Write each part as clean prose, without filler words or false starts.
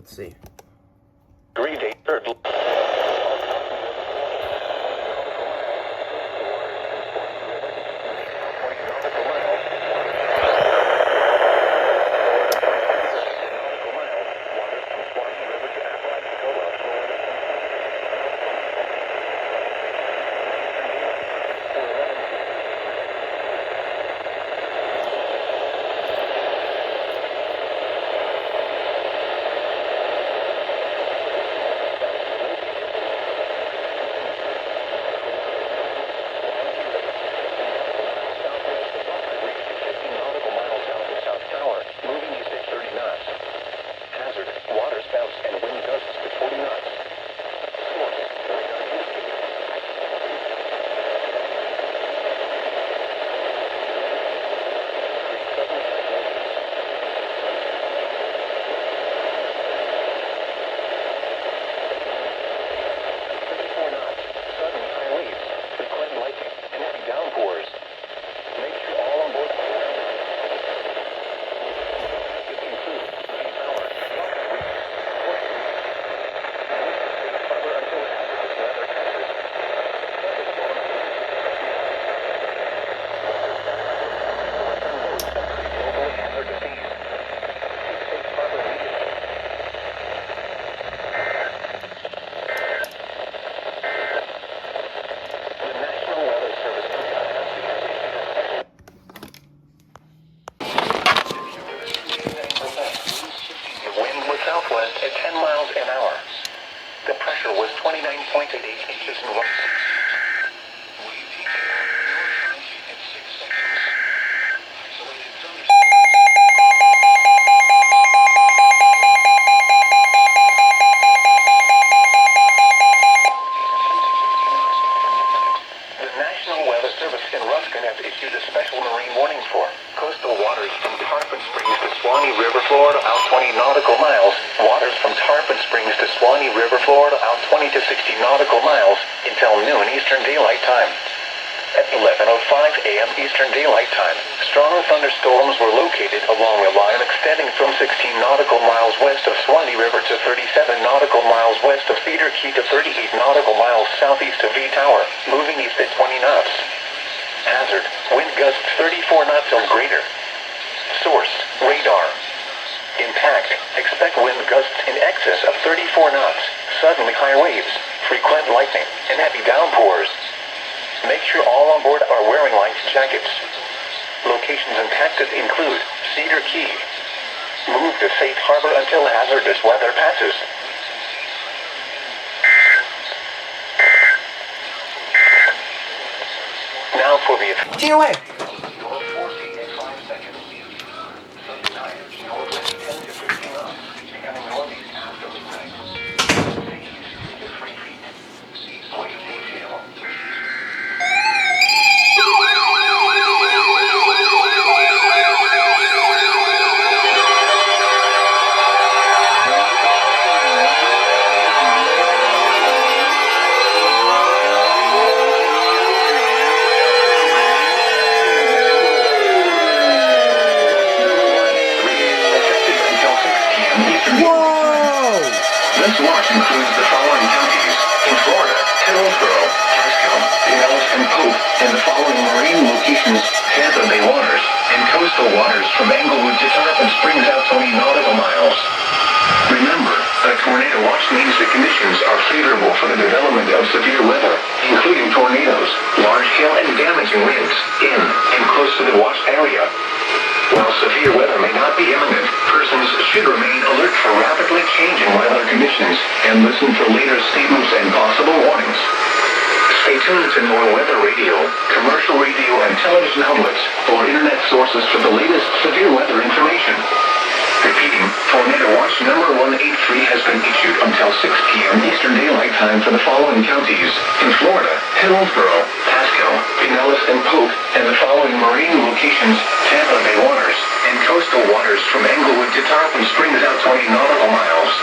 Let's see. Green Day, third. Southwest at 10 miles an hour. The pressure was 29.88 inches in one. The National Weather Service in Ruskin has issued a special marine warning for coastal waters from Tarpon Springs to Swanee River, Florida, out 20 nautical miles. Waters from Tarpon Springs to Swanee River, Florida, out 20 to 60 nautical miles until noon Eastern Daylight Time. At 11:05 a.m. Eastern Daylight Time, strong thunderstorms were located along a line extending from 16 nautical miles west of Swanee River to 37 nautical miles west of Cedar Key to 38 nautical miles southeast of V Tower, moving east at 20 knots. Hazard, wind gusts 34 knots or greater. Source, radar. Impact, expect wind gusts in excess of 34 knots, suddenly high waves, frequent lightning, and heavy downpours. Make sure all on board are wearing life jackets. Locations impacted include Cedar Key. Move to safe harbor until hazardous weather passes. Now for the... Get away! This watch includes the following counties in Florida: Hillsborough, Pasco, Pinellas, and Pope, and the following marine locations: Tampa Bay waters and coastal waters from Englewood to Tarpon Springs out 20 nautical miles. Remember, a tornado watch means the conditions are favorable for the development of severe weather, including tornadoes, large hail, and damaging winds in and close to the watch area. While severe weather may not be imminent, persons should remain alert for rapidly changing weather conditions and listen for later statements and possible warnings. Stay tuned to NOAA Weather Radio, commercial radio and television outlets, or internet sources for the latest severe weather information. Repeating, Tornado Watch number 183 has been issued until 6 p.m. Eastern Daylight Time for the following counties in Florida: Hillsborough, Pasco, Pinellas, and Pope, and the following marine locations: Tampa Bay waters and coastal waters from Englewood to Tarpon Springs out 20 nautical miles.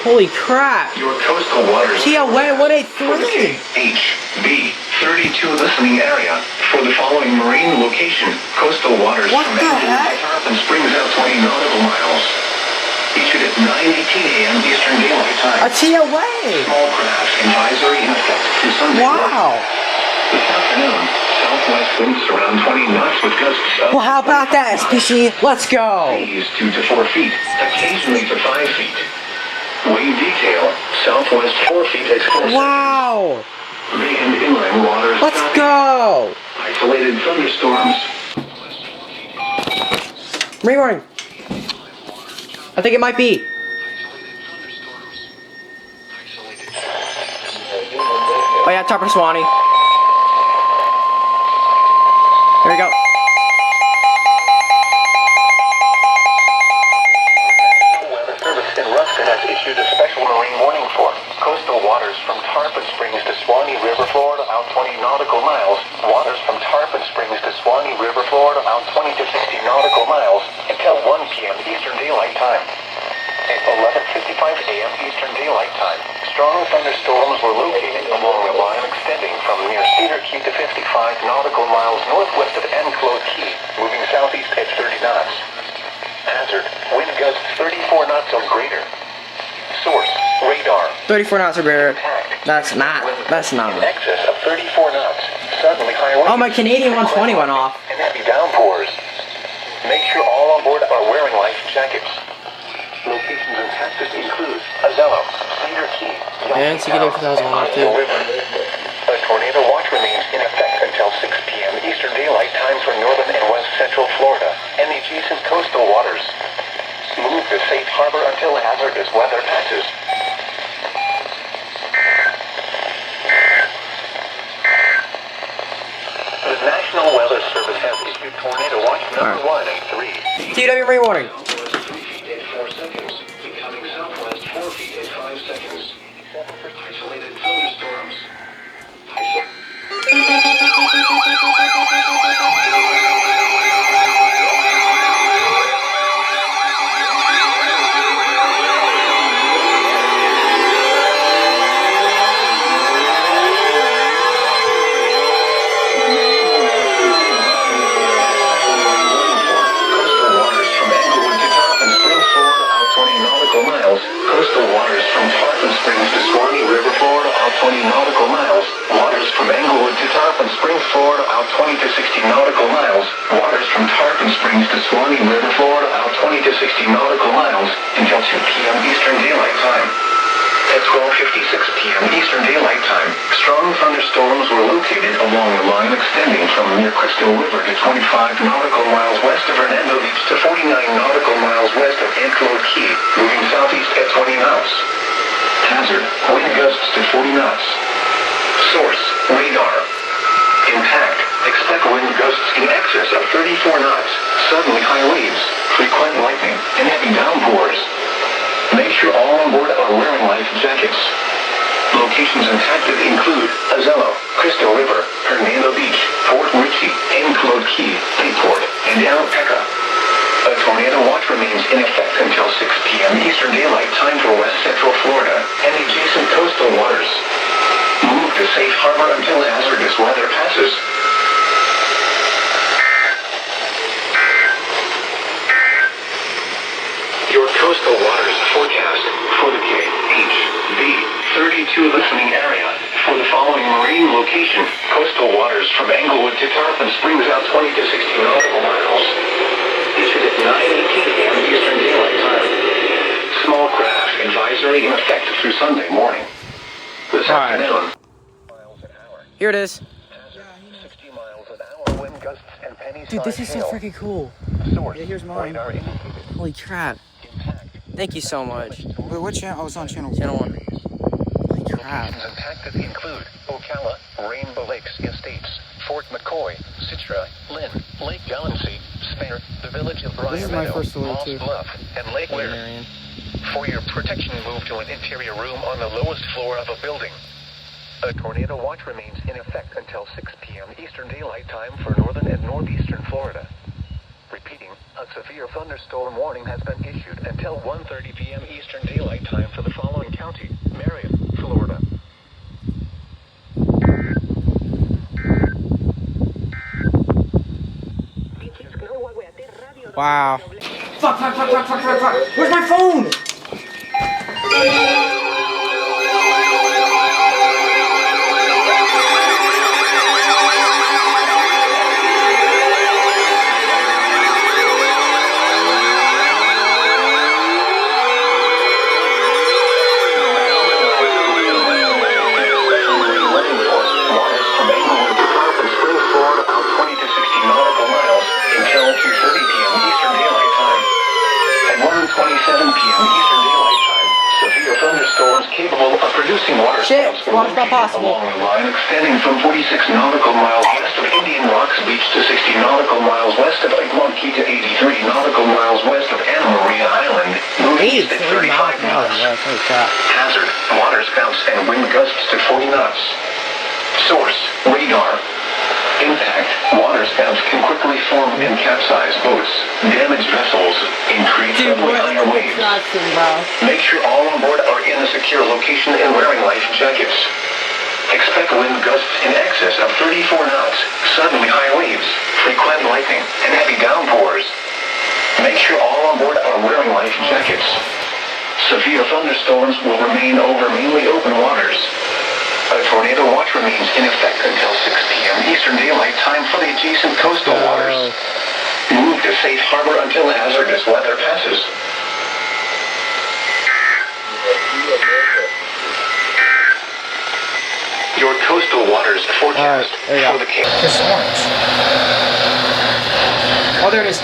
Holy crap! Your coastal waters. See how wet 183? H, B, 32 listening area for the following marine location. Coastal waters What from the Englewood heck? to Tarpon Springs out 20 nautical miles. Issued at 9:18 a.m. Eastern Daylight Time. A T away. Small craft advisory in effect through Sunday. Wow. This afternoon, southwest winds around 20 knots with gusts up. Well, how about that, SPC? Let's go. Seas 2 to 4 feet, occasionally to 5 feet. Wave detail, southwest 4 feet explosive. Wow. Bay and inland waters. Let's go. Isolated thunderstorms. Rewarding. I think it might be. Oh yeah, Topper Swanee. There we go. Weather Service in Ruston has issued a special marine warning for coastal waters from Tarpon Springs to Swanee River, Florida, out 20 nautical miles. Waters from Tarpon Springs to Swanee River, Florida, out 20 to 60 nautical miles until 1 p.m. Eastern Daylight Time. At 11:55 a.m. Eastern Daylight Time, strong thunderstorms were located along a line extending from near Cedar Key to 55 nautical miles northwest of Enclosed Key, moving southeast at 30 knots. Hazard, wind gusts 34 knots or greater. Source, radar. 34 knots or greater. That's In not. excess of 34 knots, suddenly high winds. Oh, my Canadian 120 went off. And heavy downpours. Make sure all on board are wearing life jackets. Locations and taxes include Azello, Cedar Key, And Cedar Key has one off too. A tornado watch remains in effect until 6 p.m. Eastern Daylight Time for northern and west central Florida and the adjacent coastal waters. Move to safe harbor until hazardous weather passes. The National Weather Service has issued tornado watch number 1 and 3. TW rewarding. 3 feet in 4 seconds. Becoming southwest 4 feet in 5 seconds. Isolated thunderstorms. Coastal waters from Englewood to Tarpon Springs, Florida, out 20 nautical miles. Coastal waters from Tarpon Springs to Swanee River, Florida, out 20 nautical miles. Waters from Englewood to Tarpon Springs, Florida, out 20 to 60 nautical miles. Waters from Tarpon Springs to Swanee River, Florida, out 20 to 60 nautical miles until 2 p.m. Eastern Daylight Time. At 12:56 p.m. Eastern Daylight Time, strong thunderstorms were located along the line extending from near Crystal River to 25 nautical miles west of Hernando Beach to 49 nautical miles west of Enclosed Key, moving southeast at 20 knots. Hazard, wind gusts to 40 knots. Source, radar. Impact, expect wind gusts in excess of 34 knots, suddenly high waves, frequent lightning, and heavy downpours. Make sure all on board are wearing life jackets. Locations and taxes include Azello, Crystal River, Hernando Beach, Fort Ritchie, Enclosed Key, Bayport, and Alpaca. A tornado watch remains in effect until 6 p.m. Eastern Daylight Time for west central Florida and adjacent coastal waters. Move to safe harbor until hazardous weather passes. Your coastal waters forecast for the KHV 32 listening area for the following marine location. Coastal waters from Englewood to Tarpon Springs out 20 to 60 nautical miles. Issued at 9:18 a.m. Eastern Daylight Time. Small craft advisory in effect through Sunday morning. This afternoon. Miles an hour. Here it is. 60 miles an hour wind gusts and penny-sized Dude, this is so hail. freaking cool. Source, Yeah, here's mine. radar indicated. Holy crap. Thank you so much. Wait, what channel? I was on channel. Channel 1. Holy crap. Locations and taxes include Ocala, Rainbow Lakes Estates, Fort McCoy, Citra, Lynn, Lake Delancey, Spare, the village of Briar This is my Meadow, first salute, Moss too. Bluff, and Lake Ware. Marion. For your protection, move to an interior room on the lowest floor of a building. A tornado watch remains in effect until 6 p.m. Eastern Daylight Time for northern and northeastern Florida. Repeating, a severe thunderstorm warning has been issued until 1:30 p.m. Eastern Daylight Time for the following county: Marion, Florida. Wow. Fuck, fuck, fuck, fuck, fuck, fuck, fuck. Where's my phone? Capable of producing water Shit, water's not possible. along a line extending from 46 nautical miles west of Indian Rocks Beach to 60 nautical miles west of Egmonti to 83 nautical miles west of Anna Maria Island, moving east at 35 knots. Hazard, water spouts and wind gusts to 40 knots. Source, radar. Impact, water spouts can quickly form and capsize boats, damage vessels, increase suddenly higher waves. Make sure all on board are in a secure location and wearing life jackets. Expect wind gusts in excess of 34 knots, suddenly high waves, frequent lightning, and heavy downpours. Make sure all on board are wearing life jackets. Severe thunderstorms will remain over mainly open waters. A tornado watch remains in effect until 6 p.m. Eastern Daylight Time for the adjacent coastal waters. Move to safe harbor until hazardous weather passes. Your coastal waters forecast for the case. There's orange. Oh, there it is.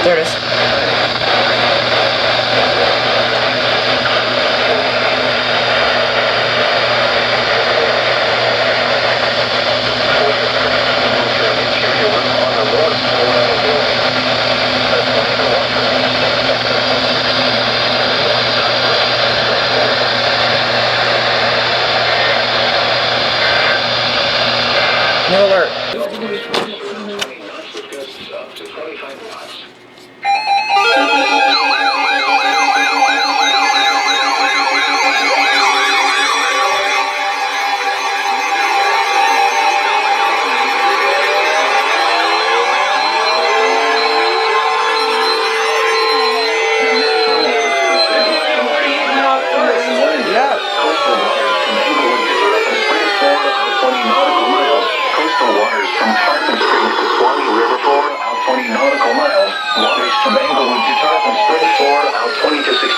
There it is. No alert.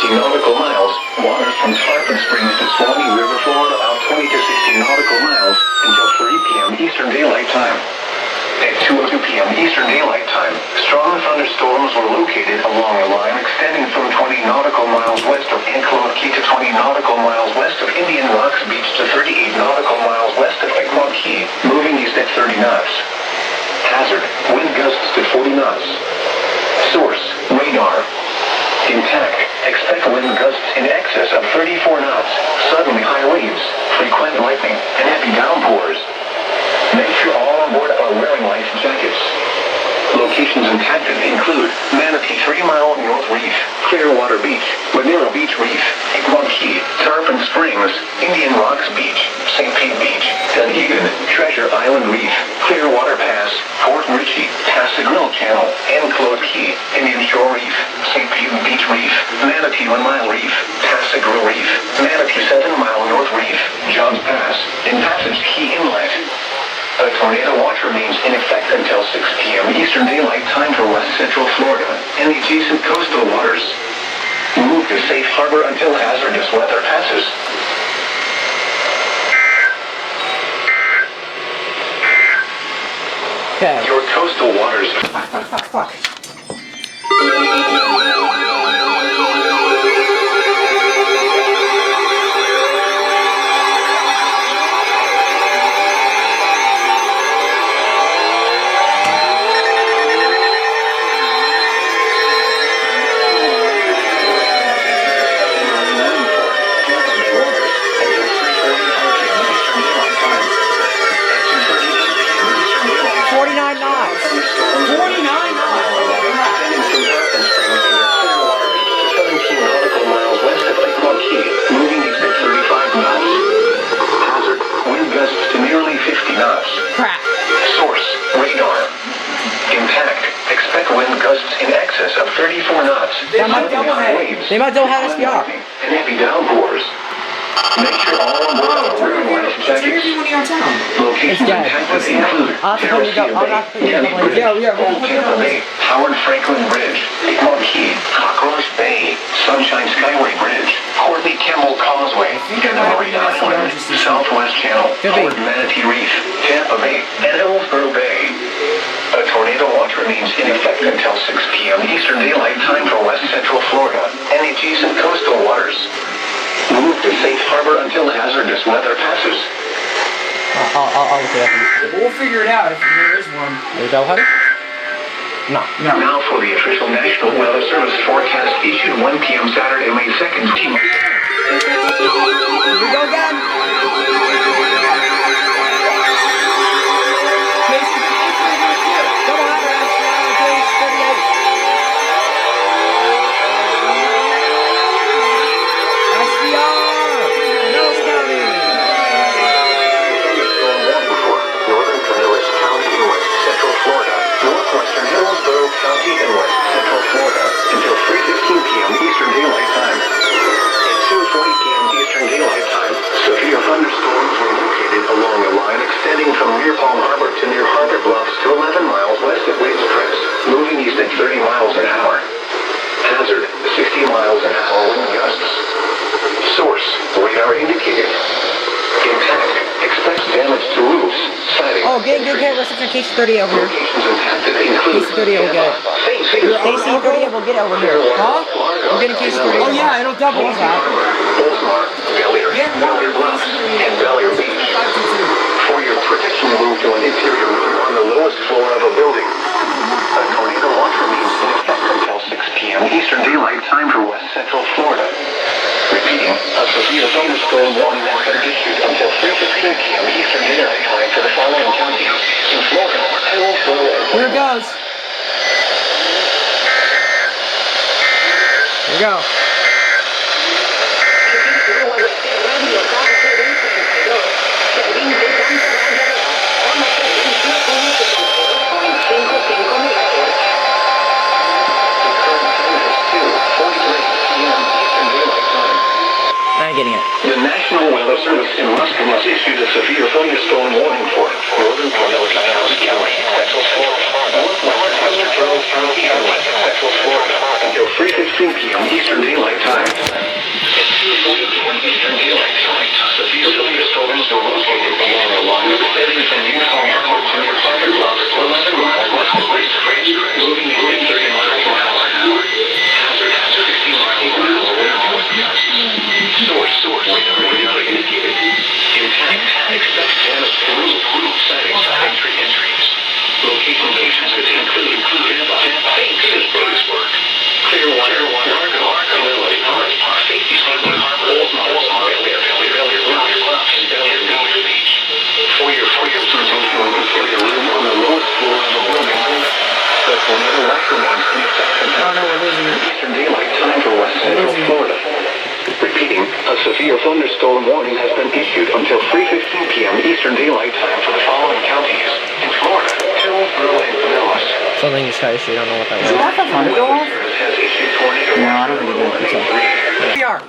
Nautical miles, waters from Tarpon Springs to Swanee River, Florida, out 20 to 60 nautical miles until 3 p.m. Eastern Daylight Time. At 2:02 p.m. Eastern Daylight Time, strong thunderstorms were located along a line extending from 20 nautical miles west of Anclote Key to 20 nautical miles west of Indian Rocks Beach to 38 nautical miles west of Egmont Key, moving east at 30 knots. Hazard, wind gusts to 40 knots. Source, radar. Intact. Expect wind gusts in excess of 34 knots, suddenly high waves, frequent lightning, and heavy downpours. Make sure all on board are wearing life jackets. Locations impacted include Manatee 3 Mile North Reef, Clearwater Beach, Madeira Beach Reef, Egmont Key, Tarpon Springs, Indian Rocks Beach, St. Pete Beach, Dunedin, Treasure Island Reef, Clearwater Pass, Fort Ritchie, Tassagrille Channel, Anclote Key, Indian Shore Reef, St. Pete Beach Reef, Manatee 1 Mile Reef, Tassagrille Reef, Manatee 7 Mile North Reef, Johns Pass, and Passage Key Inlet. A tornado watch remains in effect until 6 p.m. Eastern Daylight Time for West Central Florida and the adjacent coastal waters. Move to safe harbor until hazardous weather passes. Okay. Your coastal waters. Fuck. Key 34 knots. They might double have SPR. And heavy downpours. Make sure all on board are wearing life jackets. Locations dead. intended include I'll have to put you up. I'll have to put you up. Tampa Bay, Howard Franklin Bridge, Marquis, Cockroach Bay, Sunshine Skyway Bridge, Courtney Kimball Causeway, Canterbury Island, Southwest Channel, Howard Manatee Reef, Tampa Bay, and Hillsborough Bay. A tornado watch remains in effect until 6 p.m. Eastern Daylight Time for West Central Florida and adjacent coastal waters. Move to safe harbor until hazardous weather passes. I'll look it up. We'll figure it out if there is one. There's double header? No. Now for the official National Weather Service forecast issued 1 p.m. Saturday, May 2nd. Here we go again. Double header, SPR, 38. Northern Pinellas County in West Central Florida, northwestern Hillsborough County in West Central Florida, until 3:15 p.m. Eastern Daylight Time. At 2:40 p.m. Eastern Daylight Time, severe thunderstorms were located along a line extending from near Palm Harbor to near Harbor Bluffs to 11 miles west of Waits Crest, moving east at 30 miles an hour. Hazard, 60 miles an hour wind gusts. Source, radar indicated. Intact, expect damage to roofs, siding. Oh, get reception case 30 over here. Locations impacted include Case 30 will get it. AC 30 will get it over here. Huh? We're getting case 30. Oh yeah, it'll double. What's that? Oldsmar, Bellier Bluffs, and Bellier Beach. For your protection, move to an interior room on the lowest floor of a building. A tornado watch remains in effect until 6 p.m. Eastern Daylight Time for West Central Florida. Repeating, a severe thunderstorm warning has been issued until 3:15 p.m. Eastern Daylight Time for the following counties in Florida, Hillsborough, and Here it goes. Here we go. I'm getting it. The National Weather Service in Ruskin has issued a severe thunderstorm warning for northern Pinellas County, Central Florida, northwestern Charles County, and West Central Florida until 3:15 p.m. Eastern Daylight Time. At 2:40 p.m. Eastern Daylight Time, severe thunderstorms are located along a line extending from New Palm Harbor to near Harbor Bluffs, 11 miles west of Waits Crest, moving east at 30 miles an hour. Hazard, 60 miles an hour wind gusts. Source, radar indicated. Intact, expect damage to roof, sidings, entries. Locations could include Tampa, Pittsburgh, Clearwater, Largo, Pinellas, Safety Harbor, Oldsmar, Bellier Bluffs, and Bellier Beach. For your protection, interior room on the lowest floor of the building. The tornado watch remains in effect until Eastern Daylight Time for West Central Florida. Repeating, a severe thunderstorm warning has been issued until 3:15 p.m. Eastern Daylight Time for the following counties in Florida, Hillsborough, and Pinellas. Something just got issued. I don't know what that was. Did that the thunder go off? Has issued tornado No, I don't think it did. SPR.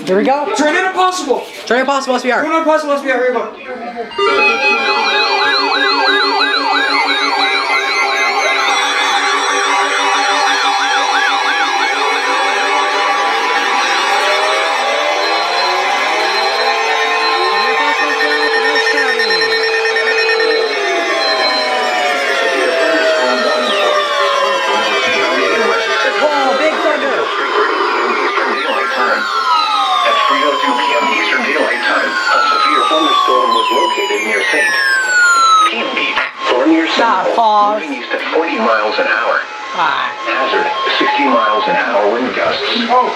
Here we go. Turn it impossible. Turn impossible SPR. Turn it impossible. Let's be out. Here we go. Oh, big thunder. 3:02 p.m. Eastern Daylight Time, a severe thunderstorm was located near St. Pete Beach, or near St. Pause. moving east at 40 miles an hour. Ah. Hazard, 60 miles an hour wind gusts. Oh,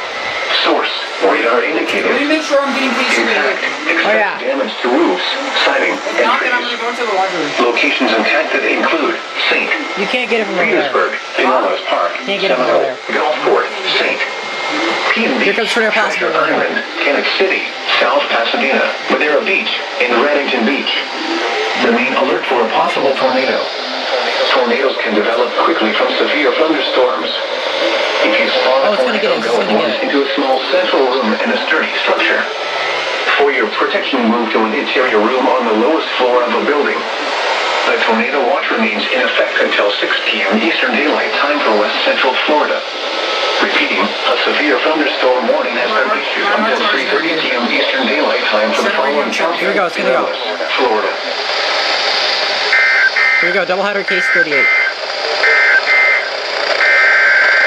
Source, radar indicated. let me make sure I'm getting case Intact, today. expect damage to roofs, siding, and Not that I'm trees. going to go to the laundry. Locations impacted include St. You can't get it from over there. Petersburg, Pinellas Park, Can't get it from over there. Gulfport, St. Pete Beach, Here comes Tornado Treasure Possible. Island, Kennett City, South Pasadena, Madeira Beach, and Reddington Beach. Remain alert for a possible tornado. Tornadoes can develop quickly from severe thunderstorms. Oh, it's gonna get it. It's gonna get it. Into a small central room and a sturdy structure. For your protection, move to an interior room on the lowest floor of a building. The tornado watch remains in effect until 6 p.m. Eastern Daylight Time for West Central Florida. Repeating, a severe thunderstorm warning has been issued until 3:30 p.m. Eastern Daylight Time for the following counties. Here we go, it's gonna go. Florida. Here we go, doubleheader case 38.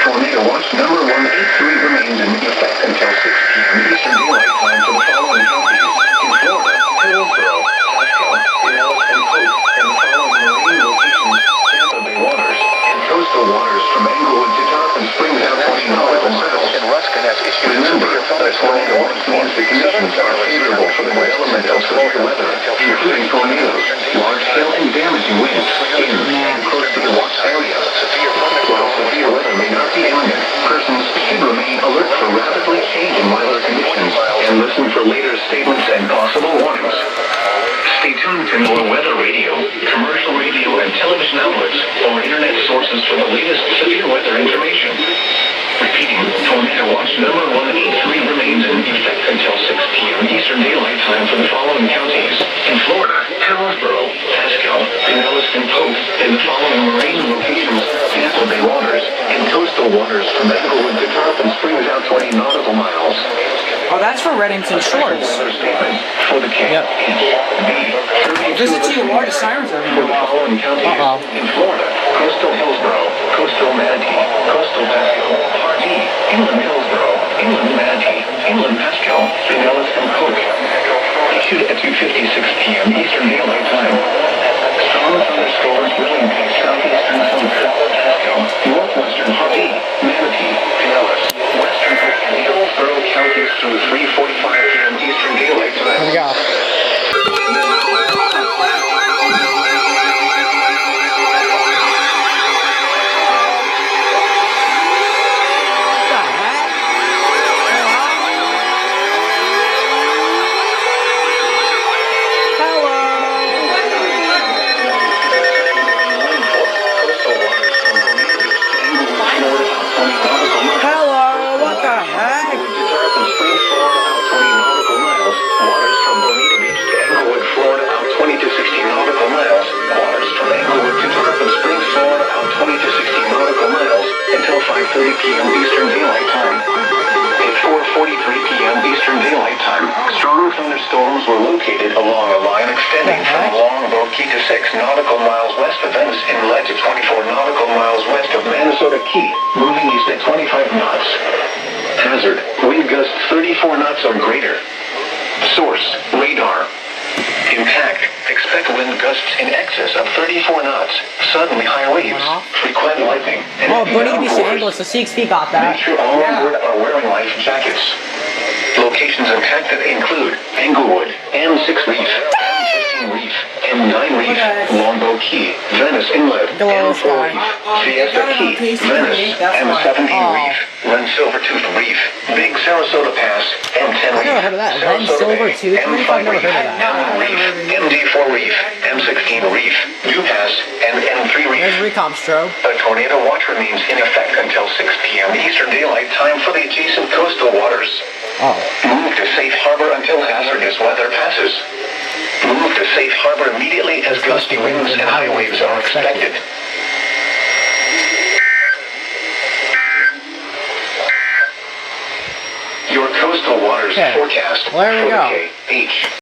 Tornado watch number 183 remains in effect until 6 p.m. Eastern Daylight Time for the following counties. In Florida, Hillsborough, Pasco, Pinellas, and Polk, and the following marine locations, Tampa Bay waters, and coastal waters from Englewood to Tarpon Springs out 20 nautical miles. Remember, the tornado watch means the conditions are favorable for the development of severe weather, including tornadoes, large hail, and damaging winds in and close to the watch area. While severe weather may not be imminent, persons should remain alert for rapidly changing weather conditions and listen for later statements and possible warnings. Stay tuned to more weather radio, commercial radio, and television outlets or internet sources for the latest severe weather information. Repeating, tornado watch number 183 remains in effect until 6 p.m. Eastern Daylight Time for the following counties. In Florida, Hillsborough, Pasco, Pinellas, and Polk, and the following marine locations, Tampa Bay waters, and coastal waters from Englewood to Tarpon Springs out 20 nautical miles. Oh, that's for Reddington Shores. For the camp. Yep. Visit to your largest sirens are For the following counties. Uh-oh. In Florida, coastal Hillsborough, coastal Manatee, coastal Pasco, Hardee, inland Hillsborough, inland Manatee, inland Pasco, Pinellas, and Polk. Issued at 2:56 p.m. Eastern Daylight Time. Strong thunderstorms will impact southeastern Sumter, Pasco, northwestern Hardee, Manatee, Pinellas, western and Hillsborough counties through 3:45 p.m. Eastern Daylight Time. Here we go. P.m. Eastern Daylight Time. At 4:43 p.m. Eastern Daylight Time, strong thunderstorms were located along a line extending from Longboat Key to 6 nautical miles west of Venice Inlet to 24 nautical miles west of Minnesota Key, moving east at 25 knots. Hazard, wind gusts 34 knots or greater. Source, radar. Impact, expect wind gusts in excess of 34 knots, suddenly high waves, frequent lightning, and Oh, Bunny to be downpours. English, so CXP got that. Make sure all on board are wearing life jackets. Locations impacted include Englewood, M6 Reef, M15 Reef, M9 Reef, Longboat Key, Venice Inlet, Hello, M4 Sky. Reef, Fiesta Key, Venice, M17 Reef, Ren Silvertooth Reef, Big Sarasota Pass, M10 I Reef, never heard of that. Ren Sarasota Bay, Silvertooth Reef? M5 I've never Reef, heard of that. M Reef, MD4 Reef, M16 Reef, U Pass, and M3 Reef. There's Recom Strobe. The tornado watch remains in effect until 6 p.m. Eastern Daylight Time for the adjacent coastal waters. Oh. Move to safe harbor until hazardous weather passes. Move to safe harbor immediately as gusty winds and high waves are expected. Your coastal waters Okay. forecast. Well, there we go. H.